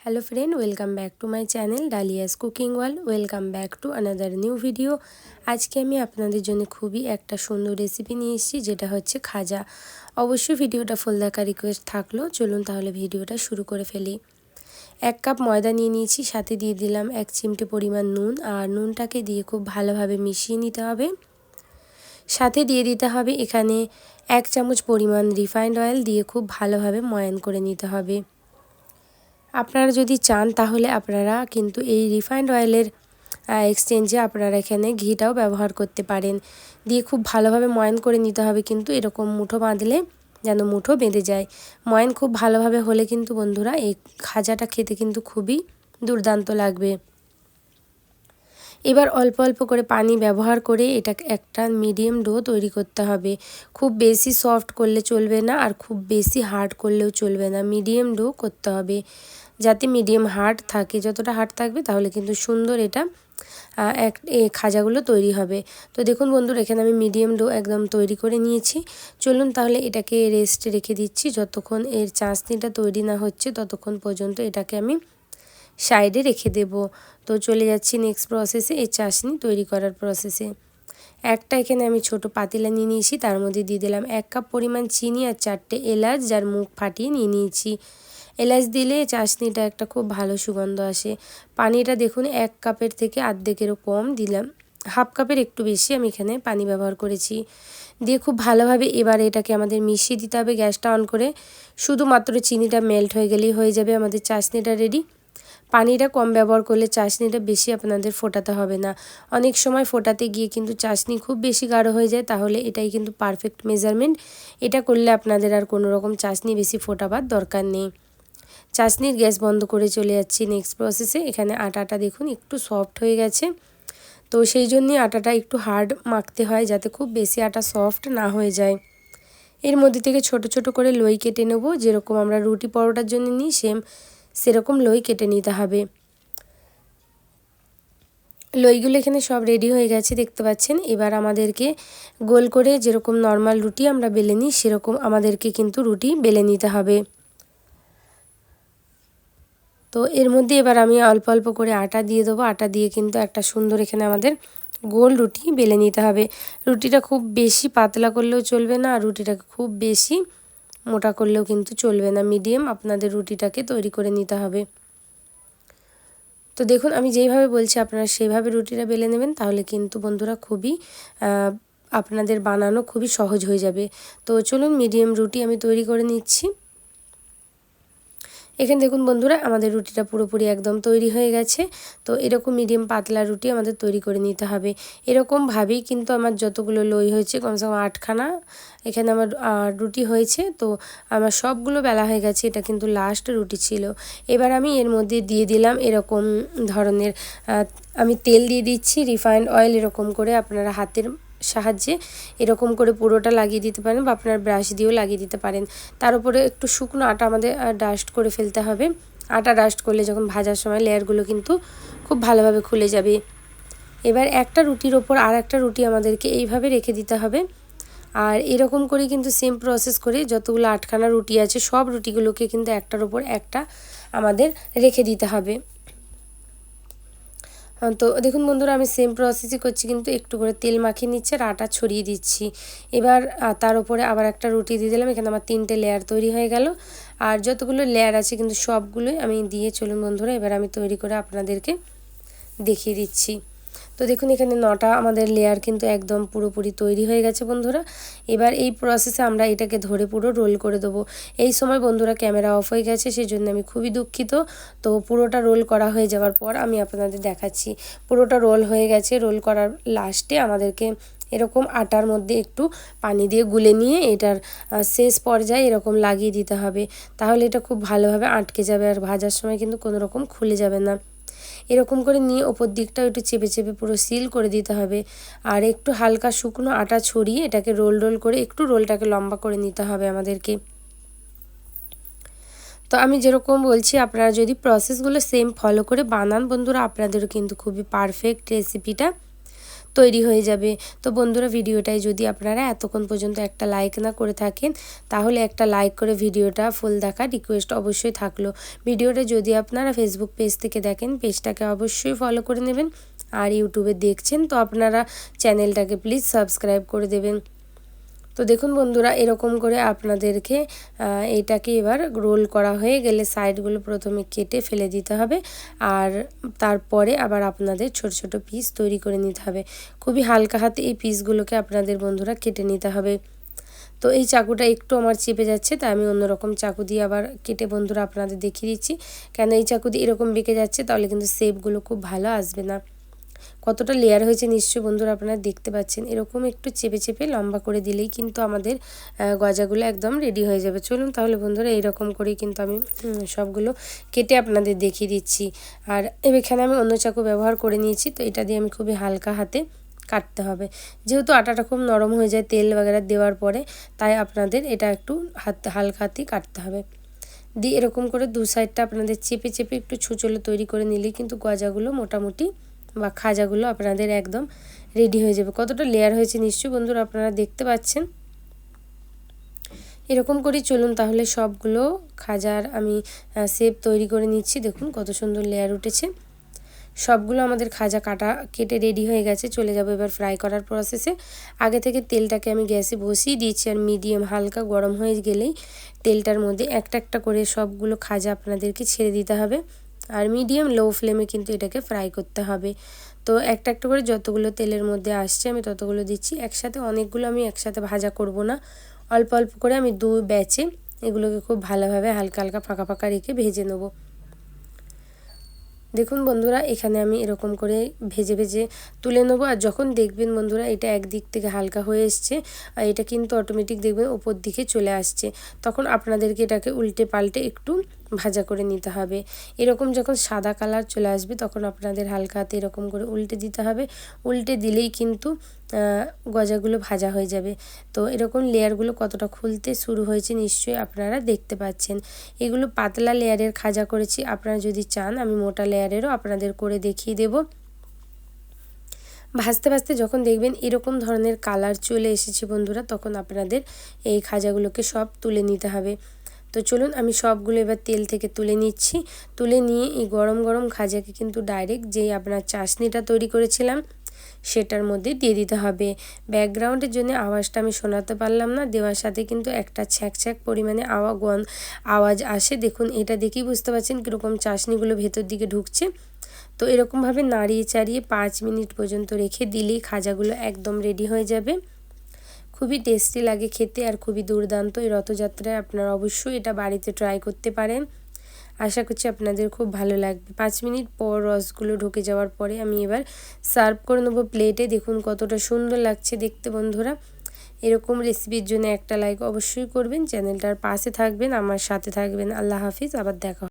Hello friend, welcome back to my channel Dalia's cooking world. Welcome back to another new video. আজকে আমি আপনাদের জন্য খুবই একটা সুন্দর রেসিপি নিয়ে এসেছি, যেটা হচ্ছে খাজা। অবশ্যই ভিডিওটা ফুল দেখার রিকোয়েস্ট থাকলো। চলুন তাহলে ভিডিওটা শুরু করে ফেলি। 1 কাপ ময়দা নিয়ে নিয়েছি, সাথে দিয়ে দিলাম 1 চিমটি পরিমাণ নুন। আর নুনটাকে দিয়ে খুব ভালোভাবে মিশিয়ে নিতে হবে। সাথে দিয়ে দিতে হবে এখানে 1 চামচ পরিমাণ রিফাইন্ড অয়েল, দিয়ে খুব ভালোভাবে ময়ান করে নিতে হবে। আপনারা যদি চান তাহলে আপনারা কিন্তু এই রিফাইন্ড অয়েলের এক্সচেঞ্জে আপনারা এখানে ঘিটাও ব্যবহার করতে পারেন। দিয়ে খুব ভালোভাবে ময়ান করে নিতে হবে, কিন্তু এরকম মুঠো বাঁধলে যেন মুঠো বেঁধে যায়। ময়ান খুব ভালোভাবে হলে কিন্তু বন্ধুরা এই খাজাটা খেতে কিন্তু খুবই দুর্দান্ত লাগবে। এবার অল্প অল্প করে পানি ব্যবহার করে এটা একটা মিডিয়াম ডো তৈরি করতে হবে। খুব বেশি সফট করলে চলবে না, আর খুব বেশি হার্ড করলেও চলবে না। মিডিয়াম ডো করতে হবে, যাতে মিডিয়াম হার্ড থাকে। যতটা হার্ড থাকবে তাহলে কিন্তু সুন্দর এটা খাজাগুলো তৈরি হবে। তো দেখুন বন্ধুরা, এখানে আমি মিডিয়াম ডো একদম তৈরি করে নিয়েছি। চলুন তাহলে এটাকে রেস্টে রেখে দিচ্ছি। যতক্ষণ এর চাশনিটা তৈরি না হচ্ছে ততক্ষণ পর্যন্ত এটাকে আমি সাইডে রেখে দেব। তো চলে যাচ্ছি নেক্সট প্রসেসে, এই চাশনি তৈরি করার প্রসেসে। একটা এখানে আমি ছোট পাতিলা নিয়ে নিয়েছি, তার মধ্যে দিয়ে দিলাম 1 কাপ পরিমাণ চিনি আর 4টে এলাচ, যার মুখ ফাটিয়ে নিয়ে নিয়েছি। এলাচ দিলে চাশনিটা একটা খুব ভালো সুগন্ধ আসে। পানিটা দেখুন 1 কাপের থেকে অর্ধেকেরও কম দিলাম, হাফ কাপের একটু বেশি আমি এখানে পানি ব্যবহার করেছি। দিয়ে খুব ভালোভাবে এবার এটাকে আমাদের মিশিয়ে দিতে হবে গ্যাসটা অন করে। শুধুমাত্র চিনিটা মেল্ট হয়ে গেলেই হয়ে যাবে আমাদের চাশনিটা রেডি। পানিটা কম ব্যবহার করলে চাশনিটা বেশি আপনাদের ফোটাতে হবে না। অনেক সময় ফোটাতে গিয়ে কিন্তু চাশনি খুব বেশি গাঢ় হয়ে যায়, তাহলে এটাই কিন্তু পারফেক্ট মেজারমেন্ট। এটা করলে আপনাদের আর কোনো রকম চাশনি বেশি ফোটাবার দরকার নেই। চাশনির গ্যাস বন্ধ করে চলে যাচ্ছি নেক্সট প্রসেসে। এখানে আটাটা দেখুন একটু সফট হয়ে গেছে, তো সেই জন্যই আটাটা একটু হার্ড মাখতে হয়, যাতে খুব বেশি আটা সফট না হয়ে যায়। এর মধ্যে থেকে ছোট ছোট করে লই কেটে নেব, যেরকম আমরা রুটি পরোটার জন্য নিই সেরকম লই কেটে নিতে হবে। লইগুলো এখানে সব রেডি হয়ে গেছে দেখতে পাচ্ছেন। এবার আমাদেরকে গোল করে যেরকম নর্মাল রুটি আমরা বেলে নিই সেরকম আমাদেরকে কিন্তু রুটি বেলে নিতে হবে। তো এর মধ্যে এবার আমি অল্প অল্প করে আটা দিয়ে দেবো। আটা দিয়ে কিন্তু একটা সুন্দর এখানে আমাদের গোল রুটি বেলে নিতে হবে। রুটিটা খুব বেশি পাতলা করলেও চলবে না, আর রুটিটাকে খুব বেশি মোটা করলেও কিন্তু চলবে না। মিডিয়াম আপনাদের রুটিটাকে তৈরি করে নিতে হবে। তো দেখুন আমি যেইভাবে বলছি আপনারা সেইভাবে রুটিটা বেলে নেবেন, তাহলে কিন্তু বন্ধুরা খুবই আপনাদের বানানো খুবই সহজ হয়ে যাবে। তো চলুন মিডিয়াম রুটি আমি তৈরি করে নিচ্ছি। এখানে দেখুন বন্ধুরা, আমাদের রুটিটা পুরোপুরি একদম তৈরি হয়ে গেছে। তো এরকম মিডিয়াম পাতলা রুটি আমাদের তৈরি করে নিতে হবে। এরকমভাবেই কিন্তু আমার যতগুলো লই হয়েছে, কমসে কম 8খানা এখানে আমার রুটি হয়েছে। তো আমার সবগুলো বেলা হয়ে গেছে, এটা কিন্তু লাস্ট রুটি ছিল। এবার আমি এর মধ্যে দিয়ে দিলাম এরকম ধরনের আমি তেল দিয়ে দিচ্ছি, রিফাইন্ড অয়েল। এরকম করে আপনারা হাতের সাহায্যে এরকম করে পুরোটা লাগিয়ে দিতে পারেন, বা আপনার ব্রাশ দিয়েও লাগিয়ে দিতে পারেন। তার উপরে একটু শুকনো আটা আমাদের ডাস্ট করে ফেলতে হবে। আটা ডাস্ট করলে যখন ভাজার সময় লেয়ারগুলো কিন্তু খুব ভালোভাবে খুলে যাবে। এবার একটা রুটির ওপর আর একটা রুটি আমাদেরকে এইভাবে রেখে দিতে হবে। আর এরকম করে কিন্তু সেম প্রসেস করে যতগুলো 8খানা রুটি আছে সব রুটিগুলোকে কিন্তু একটার ওপর একটা আমাদের রেখে দিতে হবে। তো দেখুন বন্ধুরা, আমি সেম প্রসেসই করছি, কিন্তু একটু করে তেল মাখিয়ে নিচ্ছে আর আটা ছড়িয়ে দিচ্ছি। এবার তার উপরে আবার একটা রুটি দিয়ে দিলাম। এখানে আমার 3টে লেয়ার তৈরি হয়ে গেল। আর যতগুলো লেয়ার আছে কিন্তু সবগুলোই আমি দিয়ে, চলুন বন্ধুরা এবার আমি তৈরি করে আপনাদেরকে দেখিয়ে দিচ্ছি। তো দেখুন এখানে 9টা আমাদের লেয়ার কিন্তু একদম পুরোপুরি তৈরি হয়ে গেছে বন্ধুরা। এবার এই প্রসেসে আমরা এটাকে ধরে পুরো রোল করে দেবো। এই সময় বন্ধুরা ক্যামেরা অফ হয়ে গেছে, সেই জন্য আমি খুবই দুঃখিত। তো পুরোটা রোল করা হয়ে যাওয়ার পর আমি আপনাদের দেখাচ্ছি। পুরোটা রোল হয়ে গেছে। রোল করার লাস্টে আমাদেরকে এরকম আটার মধ্যে একটু পানি দিয়ে গুলে নিয়ে এটার শেষ পর্যায়ে এরকম লাগিয়ে দিতে হবে, তাহলে এটা খুব ভালোভাবে আটকে যাবে, আর ভাজার সময় কিন্তু কোনো রকম খুলে যাবে না। এরকম করে নিয়ে ওপর দিকটাও একটু চেপে চেপে পুরো সিল করে দিতে হবে। আর একটু হালকা শুকনো আটা ছড়িয়ে এটাকে রোল রোল করে একটু রোলটাকে লম্বা করে নিতে হবে আমাদেরকে। তো আমি যেরকম বলছি আপনারা যদি প্রসেসগুলো সেম ফলো করে বানান বন্ধুরা, আপনাদেরও কিন্তু খুবই পারফেক্ট রেসিপিটা তৈরি হয়ে যাবে। তো বন্ধুরা, ভিডিওটাই যদি আপনারা এতক্ষণ পর্যন্ত একটা লাইক না করে থাকেন তাহলে একটা লাইক করে ভিডিওটা ফুল দেখার রিকোয়েস্ট অবশ্যই থাকলো। ভিডিওটা যদি আপনারা ফেসবুক পেজ থেকে দেখেন, পেজটাকে অবশ্যই ফলো করে নেবেন। আর ইউটিউবে দেখছেন তো আপনারা চ্যানেলটাকে প্লিজ সাবস্ক্রাইব করে দেবেন। তো দেখুন বন্ধুরা, এরকম করে আপনাদেরকে এটাকে এবার রোল করা হয়ে গেলে সাইডগুলো প্রথমে কেটে ফেলে দিতে হবে, আর তারপরে আবার আপনাদের ছোট ছোট পিস তৈরি করে নিতে হবে। খুবই হালকা হাতে এই পিসগুলোকে আপনাদের বন্ধুরা কেটে নিতে হবে। তো এই চাকুটা একটু আমার চেপে যাচ্ছে, তাই আমি অন্যরকম চাকু দিয়ে আবার কেটে বন্ধুরা আপনাদের দেখিয়ে দিচ্ছি। কেন এই চাকু দিয়ে এরকম বেঁকে যাচ্ছে, তাহলে কিন্তু শেপগুলো খুব ভালো আসবে না। কতটা লেয়ার হয়েছে নিশ্চয়ই বন্ধুরা আপনারা দেখতে পাচ্ছেন। এরকম একটু চেপে চেপে লম্বা করে দিলেই কিন্তু আমাদের গজাগুলো একদম রেডি হয়ে যাবে। চলুন তাহলে বন্ধুরা, এইরকম করেই কিন্তু আমি সবগুলো কেটে আপনাদের দেখিয়ে দিচ্ছি। আর এখানে আমি অন্য চাকু ব্যবহার করে নিয়েছি, তো এটা দিয়ে আমি খুবই হালকা হাতে কাটতে হবে। যেহেতু আটাটা খুব নরম হয়ে যায় তেল বাগেরা দেওয়ার পরে, তাই আপনাদের এটা একটু হালকা হাতেই কাটতে হবে। দিয়ে এরকম করে দু সাইডটা আপনাদের চেপে চেপে একটু ছুঁচলো তৈরি করে নিলেই কিন্তু গজাগুলো মোটামুটি বা খাজাগুলো আপনাদের একদম রেডি হয়ে যাবে। কতটা লেয়ার হয়েছে নিশ্চয়ই বন্ধুরা আপনারা দেখতে পাচ্ছেন। এরকম করে চলুন তাহলে সবগুলো খাজার আমি শেপ তৈরি করে নিচ্ছি। দেখুন কত সুন্দর লেয়ার উঠেছে। সবগুলো আমাদের খাজা কেটে রেডি হয়ে গেছে। চলে যাব এবার ফ্রাই করার প্রসেসে। আগে থেকে তেলটাকে আমি গ্যাসে বসিয়ে দিয়েছি, আর মিডিয়াম হালকা গরম হয়ে গেলেই তেলটার মধ্যে একটা একটা করে সবগুলো খাজা আপনাদেরকে ছেড়ে দিতে হবে। আর মিডিয়াম লো ফ্লেমে কিন্তু এটাকে ফ্রাই করতে হবে। তো একটা একটা করে যতগুলো তেলের মধ্যে আসছে আমি ততগুলো দিচ্ছি। একসাথে অনেকগুলো আমি একসাথে ভাজা করব না, অল্প অল্প করে আমি দু ব্যাচে এগুলোকে খুব ভালোভাবে হালকা হালকা ফাঁকা ফাঁকা রেখে ভেজে নেব। দেখুন বন্ধুরা, এখানে আমি এরকম করে ভেজে ভেজে তুলে নেবো। আর যখন দেখবেন বন্ধুরা এটা একদিক থেকে হালকা হয়ে এসছে, আর এটা কিন্তু অটোমেটিক দেখবেন ওপর দিকে চলে আসছে, তখন আপনাদেরকে এটাকে উল্টে পাল্টে একটু ভাজা করে নিতে হবে। এরকম যখন সাদা কালার চলে আসবে তখন আপনাদের হালকা হাতে এরকম করে উল্টে দিতে হবে। উল্টে দিলেই কিন্তু গজাগুলো ভাজা হয়ে যাবে। তো এরকম লেয়ারগুলো কতটা খুলতে শুরু হয়েছে নিশ্চয়ই আপনারা দেখতে পাচ্ছেন। এগুলো পাতলা লেয়ারের খাজা করেছি, আপনারা যদি চান আমি মোটা লেয়ারেরও আপনাদের করে দেখিয়ে দেব। ভাজতে ভাজতে যখন দেখবেন এরকম ধরনের কালার চলে এসেছে বন্ধুরা, তখন আপনাদের এই খাজাগুলোকে সব তুলে নিতে হবে। তো চলুন আমি সবগুলো এবার তেল থেকে তুলে নিচ্ছি। তুলে নিয়ে এই গরম গরম খাজাকে কিন্তু ডাইরেক্ট যেই আপনার চাশনিটা তৈরি করেছিলাম সেটার মধ্যে দিয়ে দিতে হবে। ব্যাকগ্রাউন্ডের জন্য আওয়াজটা আমি শোনাতে পারলাম না, দেওয়ার সাথে কিন্তু একটা ছ্যাঁক ছ্যাঁক পরিমাণে আওয়াজ আসে। দেখুন এটা দেখেই বুঝতে পারছেন কীরকম চাশনিগুলো ভেতর দিকে ঢুকছে। তো এরকমভাবে নাড়িয়ে চাড়িয়ে 5 মিনিট পর্যন্ত রেখে দিলেই খাজাগুলো একদম রেডি হয়ে যাবে। খুবই টেস্টি লাগে খেতে আর খুবই দুর্দান্ত। এই রথযাত্রায় আপনারা অবশ্যই এটা বাড়িতে ট্রাই করতে পারেন। আশা করছি আপনাদের খুব ভালো লাগবে। 5 মিনিট পর রসগুলো ঢুকে যাওয়ার পরে আমি এবার সার্ভ করে নেবো প্লেটে। দেখুন কতটা সুন্দর লাগছে দেখতে বন্ধুরা। এরকম রেসিপির জন্য একটা লাইক অবশ্যই করবেন, চ্যানেলটার পাশে থাকবেন, আমার সাথে থাকবেন। আল্লাহ হাফিজ, আবার দেখা।